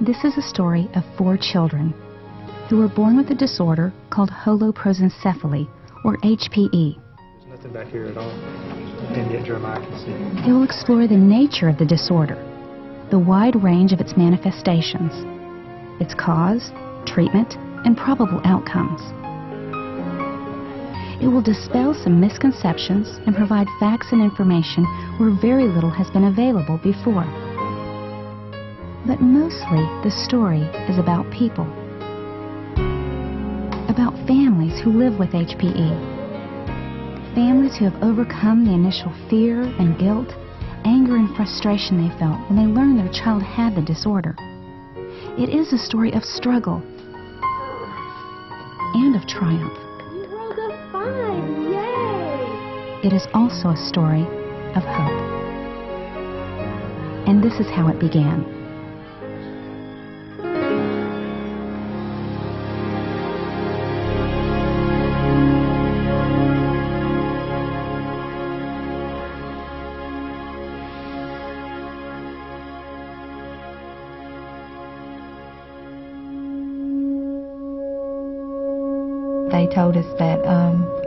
This is a story of 4 children who were born with a disorder called Holoprosencephaly, or HPE. There's nothing back here at all. In the interim, I can see. They will explore the nature of the disorder, the wide range of its manifestations, its cause, treatment, and probable outcomes. It will dispel some misconceptions and provide facts and information where very little has been available before. But mostly, the story is about people. About families who live with HPE. Families who have overcome the initial fear and guilt, anger and frustration they felt when they learned their child had the disorder. It is a story of struggle and of triumph. You rolled a 5, yay! It is also a story of hope. And this is how it began. They told us that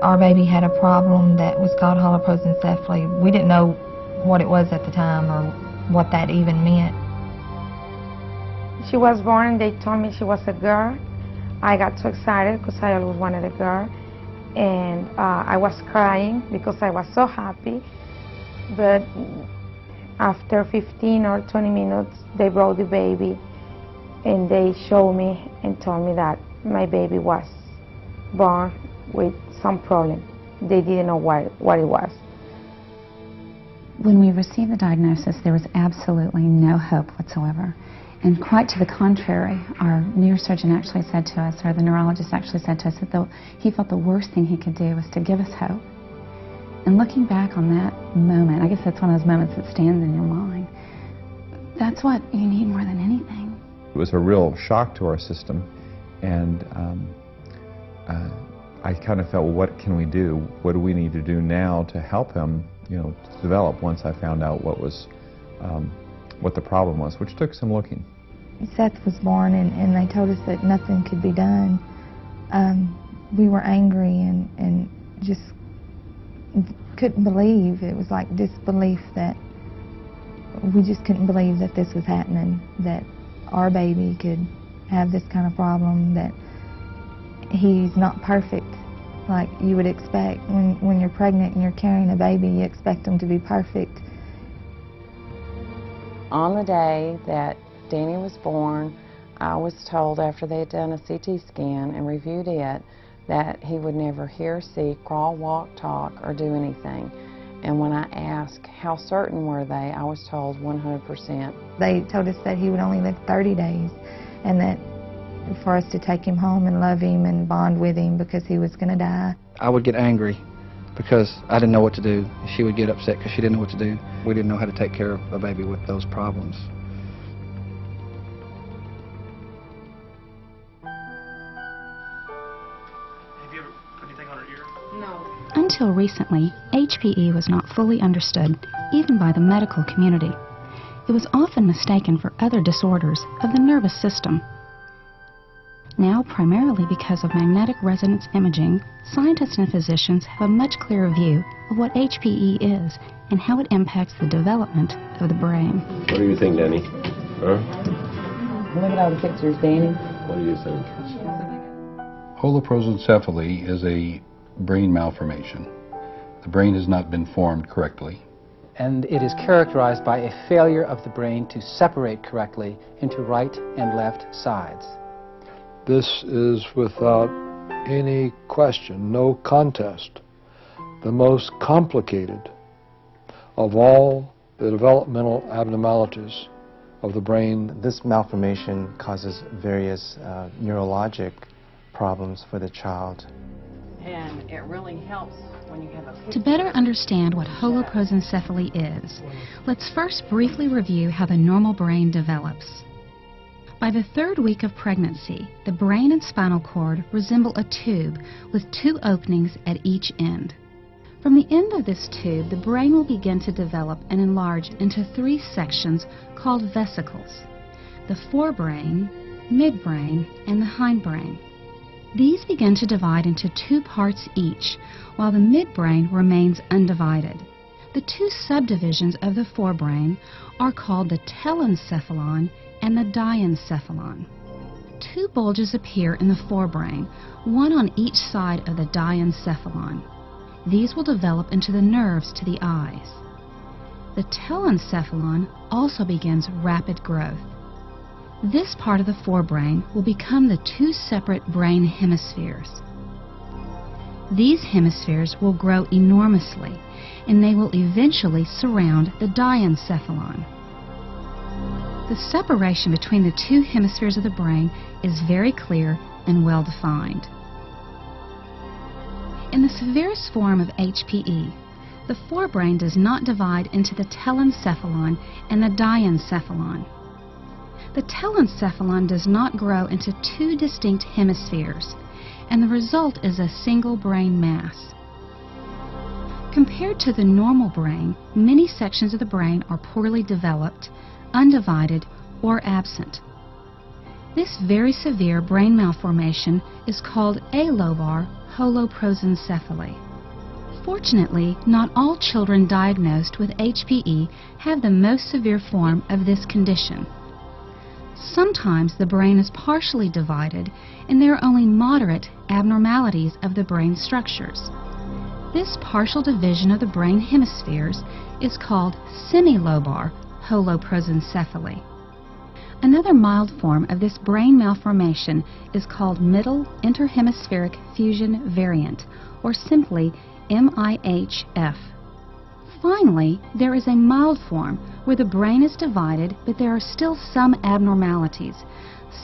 our baby had a problem that was called holoprosencephaly. We didn't know what it was at the time or what that even meant. She was born and they told me she was a girl. I got so excited because I always wanted a girl. And I was crying because I was so happy. But after 15 or 20 minutes, they brought the baby and they showed me and told me that my baby was born with some problem. They didn't know what it was. When we received the diagnosis, there was absolutely no hope whatsoever. And quite to the contrary, our neurosurgeon actually said to us, or the neurologist actually said to us, that he felt the worst thing he could do was to give us hope. And looking back on that moment, I guess that's one of those moments that stands in your mind. That's what you need more than anything. It was a real shock to our system, and I kind of felt, well, what can we do? What do we need to do now to help him, to develop? Once I found out what the problem was, which took some looking. Seth was born and they told us that nothing could be done. We were angry and just couldn't believe. It was like disbelief that we just couldn't believe that this was happening, that our baby could have this kind of problem, that he's not perfect like you would expect. When you're pregnant and you're carrying a baby, you expect them to be perfect. On the day that Danny was born, I was told after they had done a CT scan and reviewed it that he would never hear, see, crawl, walk, talk, or do anything. And when I asked how certain were they, I was told 100%. They told us that he would only live 30 days and that for us to take him home and love him and bond with him because he was going to die. I would get angry because I didn't know what to do. She would get upset because she didn't know what to do. We didn't know how to take care of a baby with those problems. Have you ever put anything on her ear? No. Until recently, HPE was not fully understood, even by the medical community. It was often mistaken for other disorders of the nervous system. Now, primarily because of magnetic resonance imaging, scientists and physicians have a much clearer view of what HPE is and how it impacts the development of the brain. What do you think, Danny? Huh? Look at all the pictures, Danny. What do you think? Holoprosencephaly is a brain malformation. The brain has not been formed correctly. And it is characterized by a failure of the brain to separate correctly into right and left sides. This is without any question, no contest, the most complicated of all the developmental abnormalities of the brain. This malformation causes various neurologic problems for the child. And it really helps when you have a... To better understand what holoprosencephaly is, let's first briefly review how the normal brain develops. By the 3rd week of pregnancy, the brain and spinal cord resemble a tube with 2 openings at each end. From the end of this tube, the brain will begin to develop and enlarge into 3 sections called vesicles. the forebrain, midbrain, and the hindbrain. These begin to divide into two parts each, while the midbrain remains undivided. The two subdivisions of the forebrain are called the telencephalon and the diencephalon. Two bulges appear in the forebrain, one on each side of the diencephalon. These will develop into the nerves to the eyes. The telencephalon also begins rapid growth. This part of the forebrain will become the two separate brain hemispheres. These hemispheres will grow enormously, and they will eventually surround the diencephalon. The separation between the two hemispheres of the brain is very clear and well defined. In the severest form of HPE, the forebrain does not divide into the telencephalon and the diencephalon. The telencephalon does not grow into two distinct hemispheres, and the result is a single brain mass. Compared to the normal brain, many sections of the brain are poorly developed, undivided, or absent. This very severe brain malformation is called alobar holoprosencephaly. Fortunately, not all children diagnosed with HPE have the most severe form of this condition. Sometimes the brain is partially divided and there are only moderate abnormalities of the brain structures. This partial division of the brain hemispheres is called semilobar holoprosencephaly. Another mild form of this brain malformation is called middle interhemispheric fusion variant, or simply MIHF. Finally, there is a mild form where the brain is divided, but there are still some abnormalities,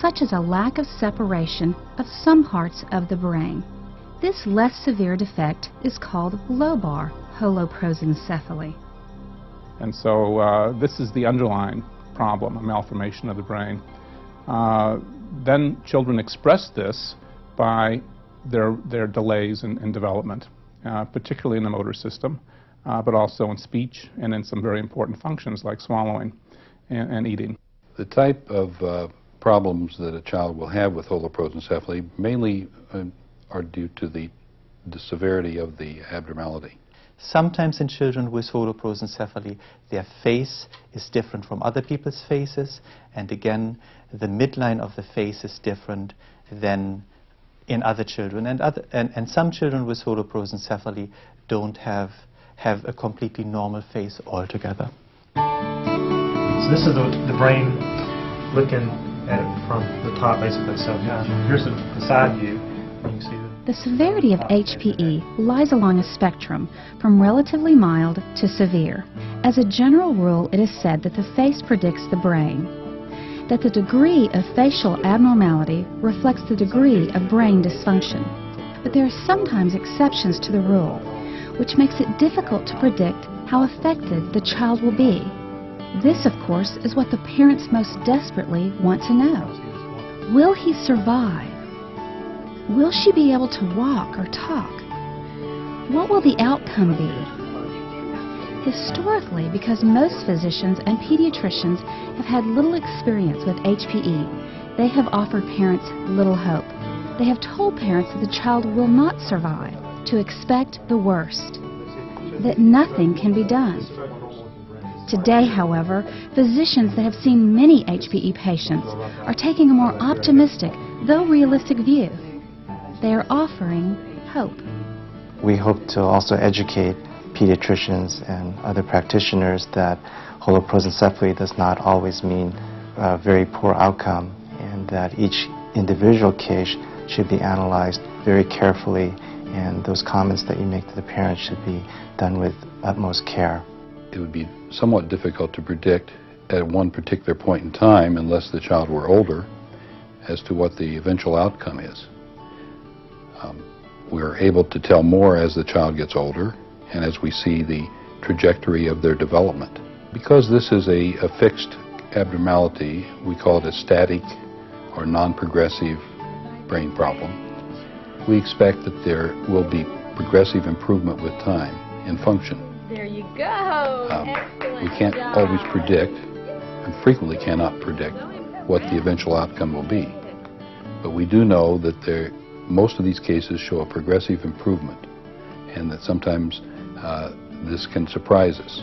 such as a lack of separation of some parts of the brain. This less severe defect is called lobar holoprosencephaly. And so this is the underlying problem, a malformation of the brain. Then children express this by their delays in development, particularly in the motor system, but also in speech and in some very important functions like swallowing and eating. The type of problems that a child will have with holoprosencephaly mainly are due to the severity of the abnormality. Sometimes in children with holoprosencephaly, their face is different from other people's faces, and again, the midline of the face is different than in other children. And some children with holoprosencephaly don't have a completely normal face altogether. So this is the brain looking at it from the top, basically. So here's the side view. You can see the severity of HPE lies along a spectrum from relatively mild to severe. As a general rule, it is said that the face predicts the brain, that the degree of facial abnormality reflects the degree of brain dysfunction. But there are sometimes exceptions to the rule, which makes it difficult to predict how affected the child will be. This, of course, is what the parents most desperately want to know. Will he survive? Will she be able to walk or talk? What will the outcome be? Historically, because most physicians and pediatricians have had little experience with HPE, they have offered parents little hope. They have told parents that the child will not survive, to expect the worst, that nothing can be done. Today, however, physicians that have seen many HPE patients are taking a more optimistic, though realistic view. They are offering hope. We hope to also educate pediatricians and other practitioners that holoprosencephaly does not always mean a very poor outcome, and that each individual case should be analyzed very carefully, and those comments that you make to the parents should be done with utmost care. It would be somewhat difficult to predict at one particular point in time, unless the child were older, as to what the eventual outcome is. We're able to tell more as the child gets older and as we see the trajectory of their development. Because this is a fixed abnormality, we call it a static or non-progressive brain problem. We expect that there will be progressive improvement with time in function. There you go. We can't always predict, and frequently cannot predict, what the eventual outcome will be. But we do know that most of these cases show a progressive improvement, and that sometimes this can surprise us.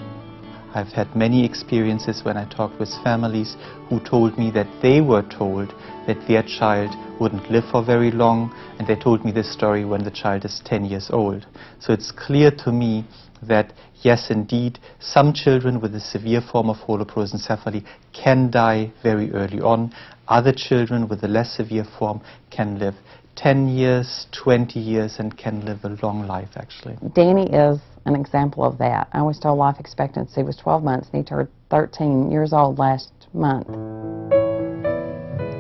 I've had many experiences when I talked with families who told me that they were told that their child wouldn't live for very long, and they told me this story when the child is 10 years old. So it's clear to me that yes, indeed, some children with a severe form of holoprosencephaly can die very early on. Other children with a less severe form can live 10 years, 20 years, and can live a long life, actually. Danny is an example of that. I was told life expectancy was 12 months, and he turned 13 years old last month.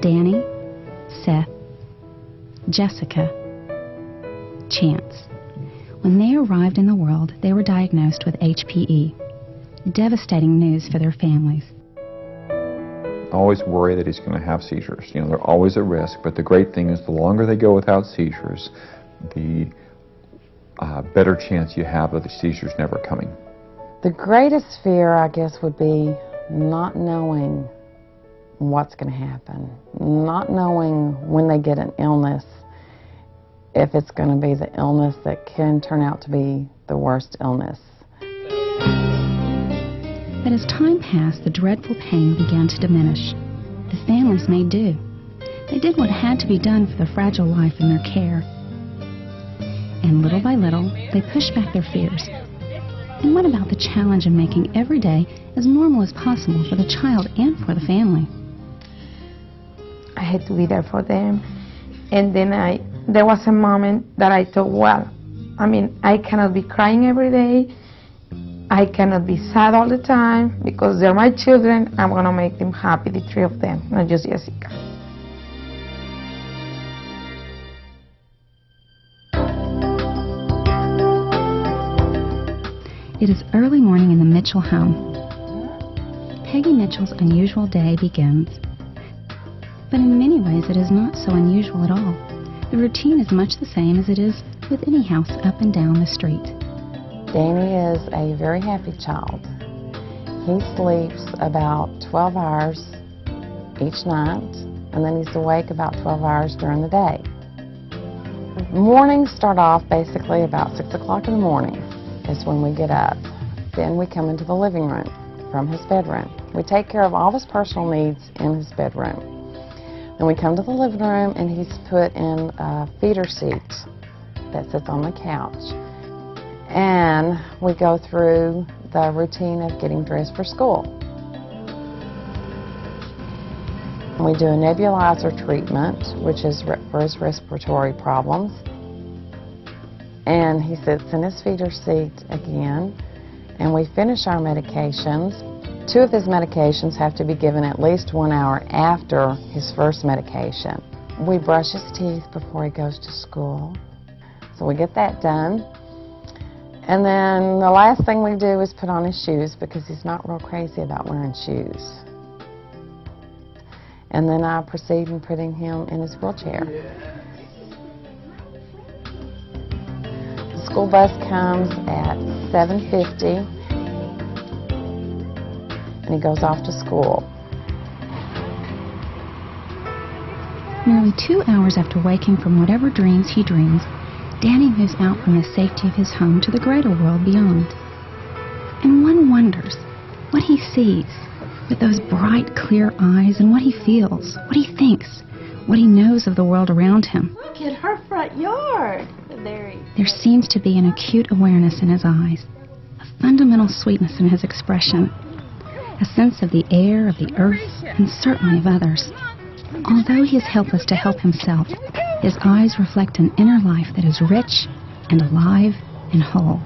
Danny, Seth, Jessica, Chance. When they arrived in the world, they were diagnosed with HPE. Devastating news for their families. I always worry that he's going to have seizures. You know, they're always at risk, but the great thing is the longer they go without seizures, the better chance you have of the seizures never coming. The greatest fear, I guess, would be not knowing what's going to happen, not knowing when they get an illness, if it's going to be the illness that can turn out to be the worst illness. But as time passed, the dreadful pain began to diminish. The families made do. They did what had to be done for the fragile life in their care. And little by little, they pushed back their fears. And what about the challenge of making every day as normal as possible for the child and for the family? I had to be there for them. And then there was a moment that I thought, well, I mean, I cannot be crying every day. I cannot be sad all the time because they're my children. I'm going to make them happy, the three of them, not just Jessica. It is early morning in the Mitchell home. Peggy Mitchell's unusual day begins. But in many ways it is not so unusual at all. The routine is much the same as it is with any house up and down the street. Danny is a very happy child. He sleeps about 12 hours each night, and then he's awake about 12 hours during the day. Mornings start off basically about 6 o'clock in the morning is when we get up. Then we come into the living room from his bedroom. We take care of all of his personal needs in his bedroom. Then we come to the living room, and he's put in a feeder seat that sits on the couch. And we go through the routine of getting dressed for school. We do a nebulizer treatment, which is for his respiratory problems. And he sits in his feeder seat again, and we finish our medications. 2 of his medications have to be given at least 1 hour after his first medication. We brush his teeth before he goes to school, so we get that done. And then the last thing we do is put on his shoes because he's not real crazy about wearing shoes. And then I proceed in putting him in his wheelchair. The school bus comes at 7:50 and he goes off to school. Nearly 2 hours after waking from whatever dreams he dreams, Danny moves out from the safety of his home to the greater world beyond. And one wonders what he sees with those bright, clear eyes, and what he feels, what he thinks, what he knows of the world around him. Look at her front yard. There seems to be an acute awareness in his eyes, a fundamental sweetness in his expression, a sense of the air, of the earth, and certainly of others. Although he is helpless to help himself, his eyes reflect an inner life that is rich and alive and whole.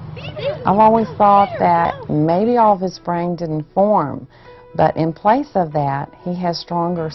I've always thought that maybe all of his brain didn't form, but in place of that, he has stronger